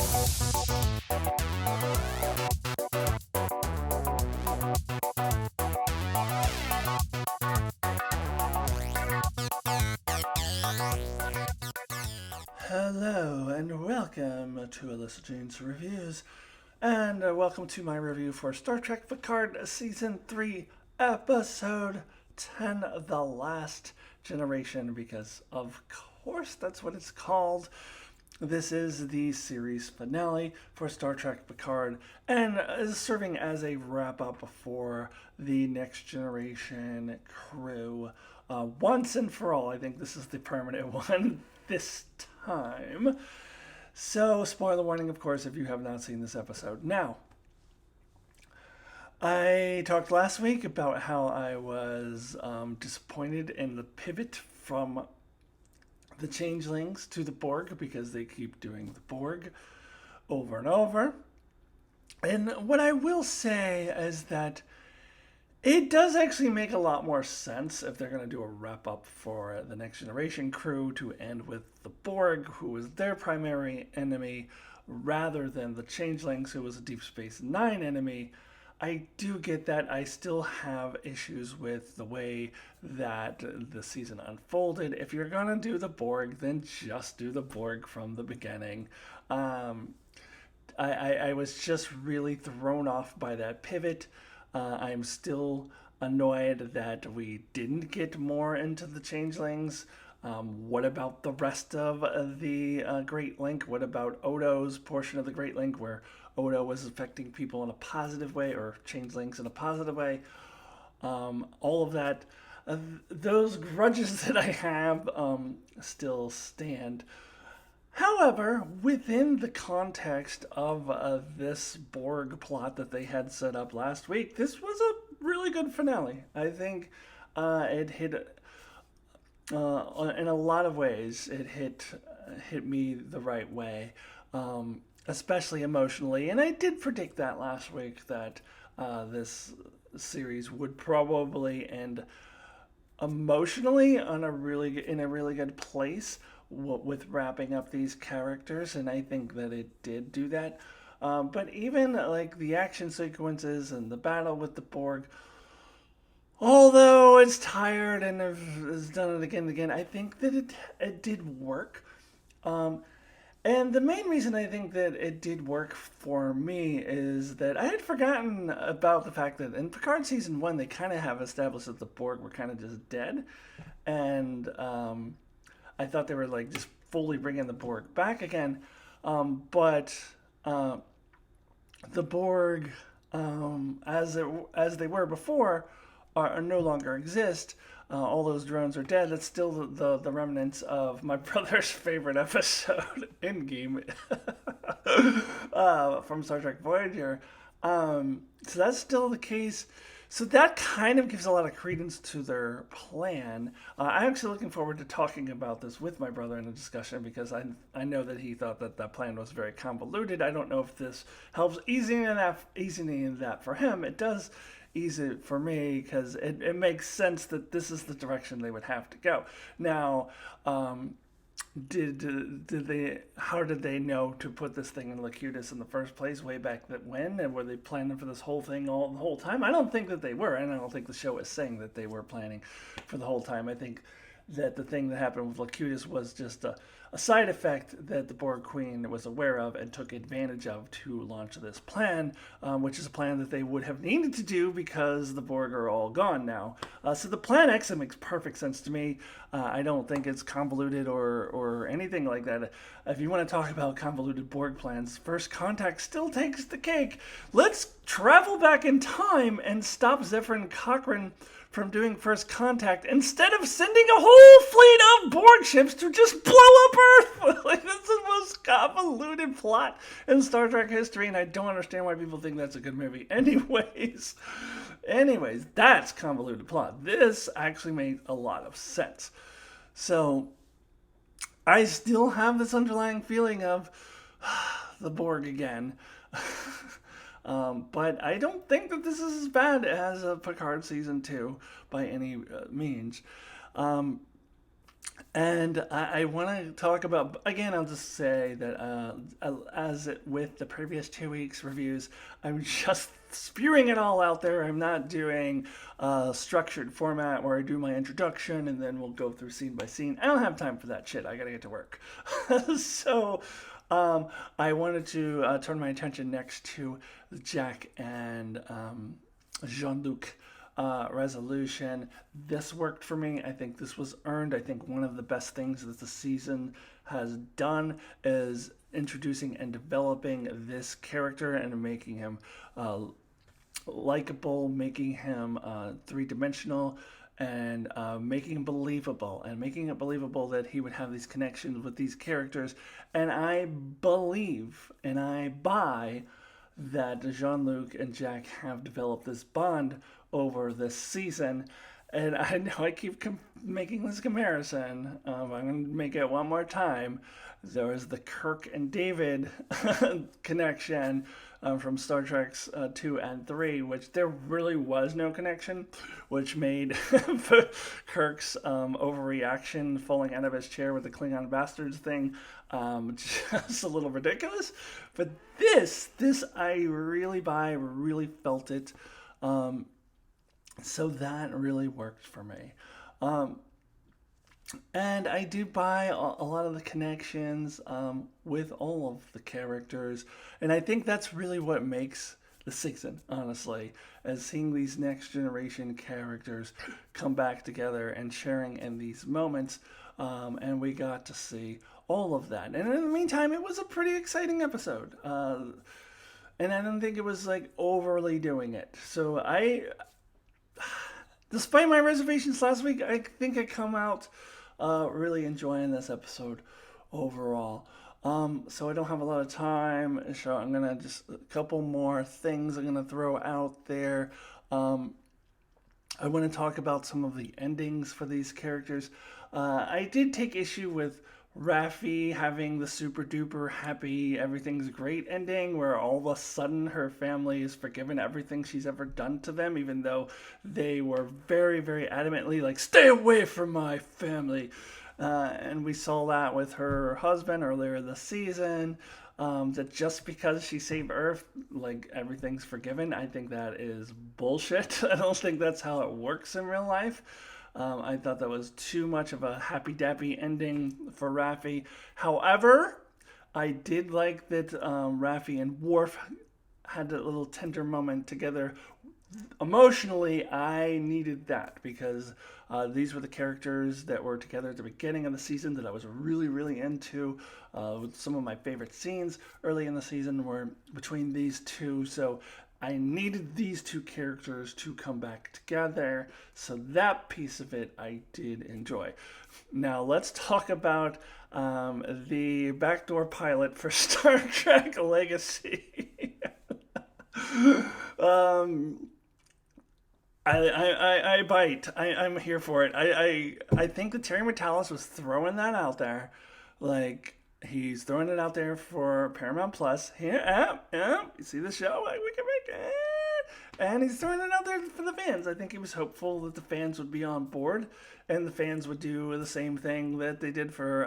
Hello and welcome to Alyssa Jane's Reviews, and welcome to my review for Star Trek Picard Season 3, Episode 10, The Last Generation, because of course that's what it's called. This is the series finale for Star Trek Picard and is serving as a wrap up for the Next Generation crew once and for all. I think this is the permanent one this time. So, spoiler warning, of course, if you have not seen this episode. Now, I talked last week about how I was disappointed in the pivot from the changelings to the Borg because they keep doing the Borg over and over. And what I will say is that it does actually make a lot more sense if they're going to do a wrap up for the Next Generation crew to end with the Borg, who is their primary enemy, rather than the changelings, who was a Deep Space Nine enemy. I do get that. I still have issues with the way that the season unfolded. If you're going to do the Borg, then just do the Borg from the beginning. I was just really thrown off by that pivot. I'm still annoyed that we didn't get more into the changelings. What about the rest of the Great Link? What about Odo's portion of the Great Link where Odo was affecting people in a positive way, or changelings in a positive way? All of that, those grudges that I have still stand. However, within the context of this Borg plot that they had set up last week, this was a really good finale. I think it hit in a lot of ways. It hit me the right way, especially emotionally. And I did predict that last week that this series would probably end emotionally in a really good place with wrapping up these characters, and I think that it did do that. But even like the action sequences and the battle with the Borg, although it's tired and has done it again and again, I think that it did work. And the main reason I think that it did work for me is that I had forgotten about the fact that in Picard Season 1, they kind of have established that the Borg were kind of just dead. And I thought they were like just fully bringing the Borg back again. But the Borg, as they were before, are no longer exist. All those drones are dead. That's still the remnants of my brother's favorite episode, in game, from Star Trek Voyager. So that's still the case. So that kind of gives a lot of credence to their plan. I'm actually looking forward to talking about this with my brother in a discussion, because I know that he thought that plan was very convoluted. I don't know if this helps easing that for him. It does ease it for me, because it makes sense that this is the direction they would have to go. Now, how did they know to put this thing in Locutus in the first place way back when? And were they planning for this whole thing the whole time? I don't think that they were, and I don't think the show is saying that they were planning for the whole time. I think that the thing that happened with Locutus was just a side effect that the Borg Queen was aware of and took advantage of to launch this plan, which is a plan that they would have needed to do because the Borg are all gone now. So the Plan X, it makes perfect sense to me. I don't think it's convoluted or anything like that. If you want to talk about convoluted Borg plans, First Contact still takes the cake. Let's travel back in time and stop Zephyr Cochrane from doing First Contact instead of sending a whole fleet of Borg ships to just blow up Earth. Like, this is the most convoluted plot in Star Trek history, and I don't understand why people think that's a good movie. Anyways, that's convoluted plot. This actually made a lot of sense. So I still have this underlying feeling of the Borg again. But I don't think that this is as bad as Picard Season 2 by any means. And I want to talk about, again, I'll just say that with the previous 2 weeks reviews, I'm just spewing it all out there. I'm not doing a structured format where I do my introduction and then we'll go through scene by scene. I don't have time for that shit. I got to get to work. So I wanted to turn my attention next to Jack and Jean-Luc resolution. This worked for me. I think this was earned. I think one of the best things that the season has done is introducing and developing this character and making him likable, making him three-dimensional, and making him believable, and making it believable that he would have these connections with these characters. And I believe and I buy that Jean-Luc and Jack have developed this bond over this season. And I know I keep making this comparison. I'm going to make it one more time. There was the Kirk and David connection from Star Trek's 2 and 3, which there really was no connection, which made Kirk's overreaction, falling out of his chair with the Klingon bastards thing, just a little ridiculous. But this I really buy, really felt it. So that really worked for me. And I do buy a lot of the connections with all of the characters. And I think that's really what makes the season, honestly, as seeing these next generation characters come back together and sharing in these moments. And we got to see all of that. And in the meantime, it was a pretty exciting episode. And I don't think it was like overly doing it. So despite my reservations last week, I think I come out really enjoying this episode overall. So I don't have a lot of time, so I'm gonna just a couple more things I'm gonna throw out there. I want to talk about some of the endings for these characters. I did take issue with Raffi having the super duper happy everything's great ending where all of a sudden her family is forgiven everything she's ever done to them, even though they were very, very adamantly like, stay away from my family. And we saw that with her husband earlier this season, that just because she saved Earth, like everything's forgiven. I think that is bullshit. I don't think that's how it works in real life. I thought that was too much of a happy-dappy ending for Raffi. However, I did like that Raffi and Worf had a little tender moment together. Emotionally, I needed that because these were the characters that were together at the beginning of the season that I was really, really into. Some of my favorite scenes early in the season were between these two, so I needed these two characters to come back together, so that piece of it I did enjoy. Now let's talk about the backdoor pilot for Star Trek Legacy. I bite. I'm here for it. I think that Terry Matalas was throwing that out there, like. He's throwing it out there for Paramount Plus. Here, you see the show? Like, we can make it. And he's throwing it out there for the fans. I think he was hopeful that the fans would be on board and the fans would do the same thing that they did for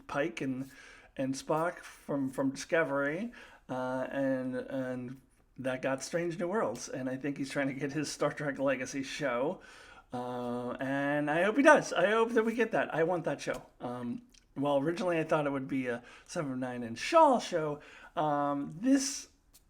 Pike and Spock from Discovery. And that got Strange New Worlds. And I think he's trying to get his Star Trek Legacy show. And I hope he does. I hope that we get that. I want that show. Well, originally I thought it would be a 7 of 9 and Shaw show. This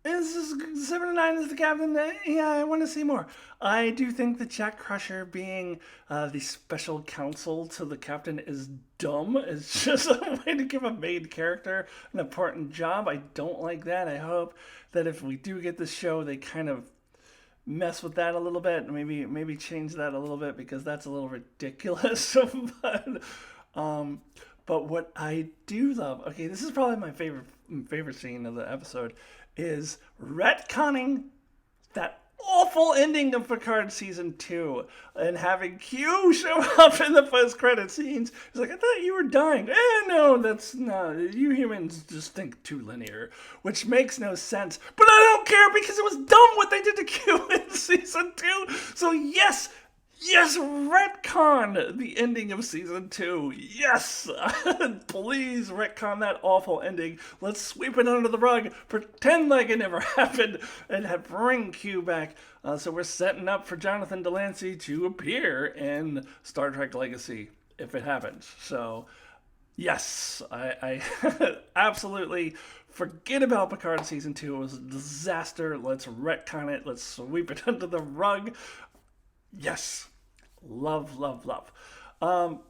is 7 of 9 is the captain. Yeah, I want to see more. I do think that Jack Crusher being the special counsel to the captain is dumb. It's just a way to give a main character an important job. I don't like that. I hope that if we do get this show, they kind of mess with that a little bit. Maybe change that a little bit because that's a little ridiculous. But what I do love, okay, this is probably my favorite scene of the episode, is retconning that awful ending of Picard season 2 and having Q show up in the post-credit scenes. He's like, I thought you were dying. No, that's not. You humans just think too linear, which makes no sense. But I don't care because it was dumb what they did to Q in season 2. So yes, Yes, retcon the ending of season 2. Yes, please retcon that awful ending. Let's sweep it under the rug, pretend like it never happened, and bring Q back. So we're setting up for Jonathan Delancey to appear in Star Trek Legacy if it happens. So yes, I absolutely forget about Picard season 2. It was a disaster. Let's retcon it. Let's sweep it under the rug. Yes, love, love, love. Um,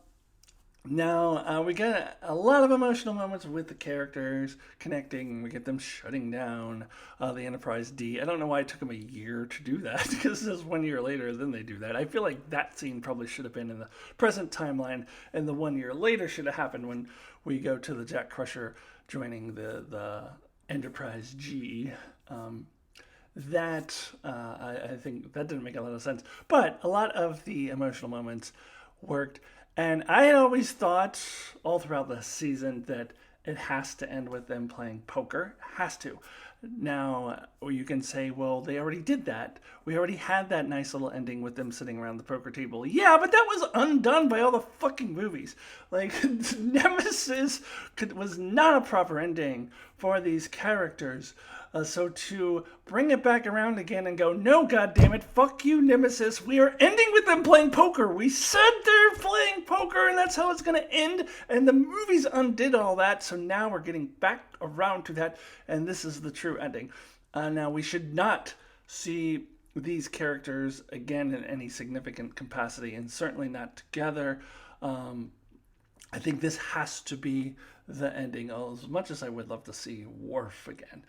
Now we get a lot of emotional moments with the characters connecting. We get them shutting down the Enterprise D. I don't know why it took them a year to do that because this is 1 year later. Then they do that. I feel like that scene probably should have been in the present timeline, and the 1 year later should have happened when we go to the Jack Crusher joining the Enterprise G. I think that didn't make a lot of sense, but a lot of the emotional moments worked. And I had always thought all throughout the season that it has to end with them playing poker. Has to. Now, you can say, well, they already did that. We already had that nice little ending with them sitting around the poker table. Yeah, but that was undone by all the fucking movies. Like, Nemesis was not a proper ending for these characters. So to bring it back around again and go, no, goddammit, fuck you, Nemesis. We are ending with them playing poker. We said they're playing poker, and that's how it's going to end. And the movies undid all that, so now we're getting back around to that, and this is the true ending. Now, we should not see these characters again in any significant capacity, and certainly not together. I think this has to be the ending, as much as I would love to see Worf again.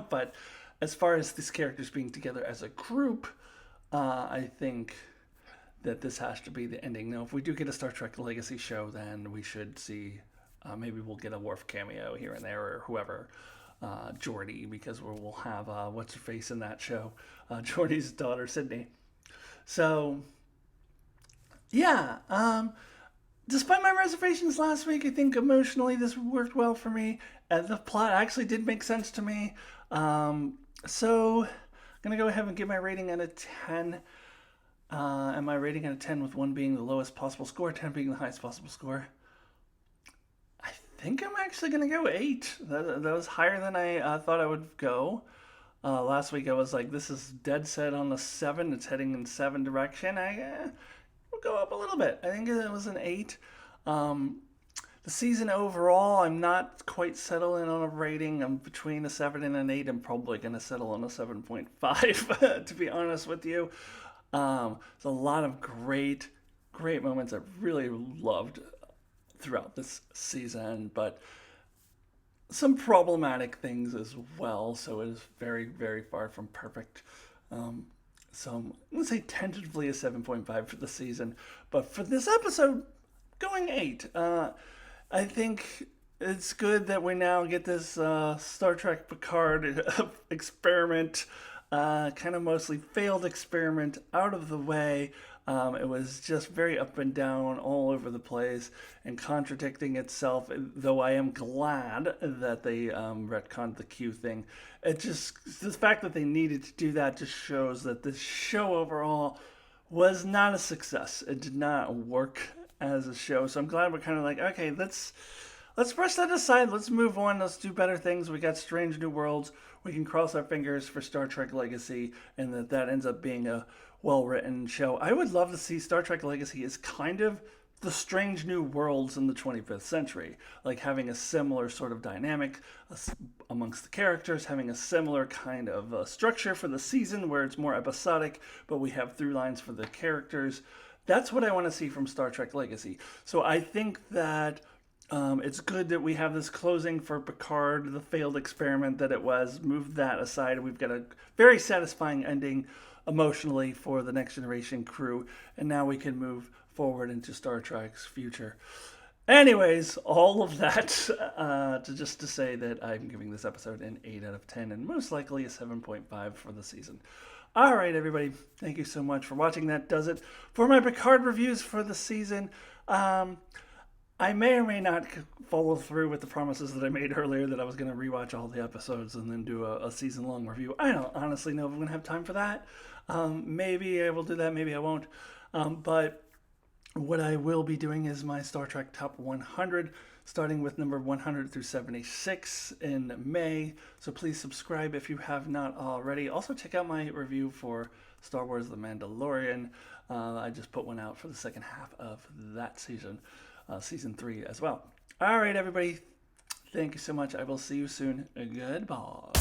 But as far as these characters being together as a group, I think that this has to be the ending. Now, if we do get a Star Trek Legacy show, then we should see, maybe we'll get a Worf cameo here and there, or whoever, Geordi, because we'll have, what's her face in that show? Geordi's daughter, Sydney. So, yeah, despite my reservations last week, I think emotionally this worked well for me. The plot actually did make sense to me. So I'm going to go ahead and give my rating out of 10. And my rating out of 10 with 1 being the lowest possible score, 10 being the highest possible score. I think I'm actually going to go 8. That was higher than I thought I would go. Last week I was like, this is dead set on the 7. It's heading in 7 direction. We'll go up a little bit. I think it was an 8. The season overall, I'm not quite settling on a rating. I'm between a 7 and an 8. I'm probably going to settle on a 7.5, to be honest with you. There's a lot of great moments I really loved throughout this season, but some problematic things as well. So it is very, very far from perfect. So I'm going to say tentatively a 7.5 for the season. But for this episode, going 8. I think it's good that we now get this Star Trek Picard experiment, kind of mostly failed experiment, out of the way. It was just very up and down all over the place and contradicting itself, though I am glad that they retconned the Q thing. It just, the fact that they needed to do that just shows that this show overall was not a success. It did not work as a show. So I'm glad we're kind of like, okay, let's brush that aside. Let's move on. Let's do better things. We got Strange New Worlds. We can cross our fingers for Star Trek Legacy, and that ends up being a well-written show. I would love to see Star Trek Legacy as kind of the Strange New Worlds in the 25th century, like having a similar sort of dynamic amongst the characters, having a similar kind of structure for the season where it's more episodic, but we have through lines for the characters. That's what I want to see from Star Trek Legacy. So I think that it's good that we have this closing for Picard, the failed experiment that it was. Move that aside. We've got a very satisfying ending emotionally for the Next Generation crew, and now we can move forward into Star Trek's future. Anyways, all of that to say that I'm giving this episode an 8 out of 10 and most likely a 7.5 for the season. All right, everybody. Thank you so much for watching. That does it for my Picard reviews for the season. I may or may not follow through with the promises that I made earlier that I was going to rewatch all the episodes and then do a season long review. I don't honestly know if I'm going to have time for that. Maybe I will do that, maybe I won't. But what I will be doing is my Star Trek Top 100, starting with number 100 through 76 in May. So please subscribe if you have not already. Also, check out my review for Star Wars The Mandalorian. I just put one out for the second half of that season, season 3 as well. All right, everybody. Thank you so much. I will see you soon. Goodbye.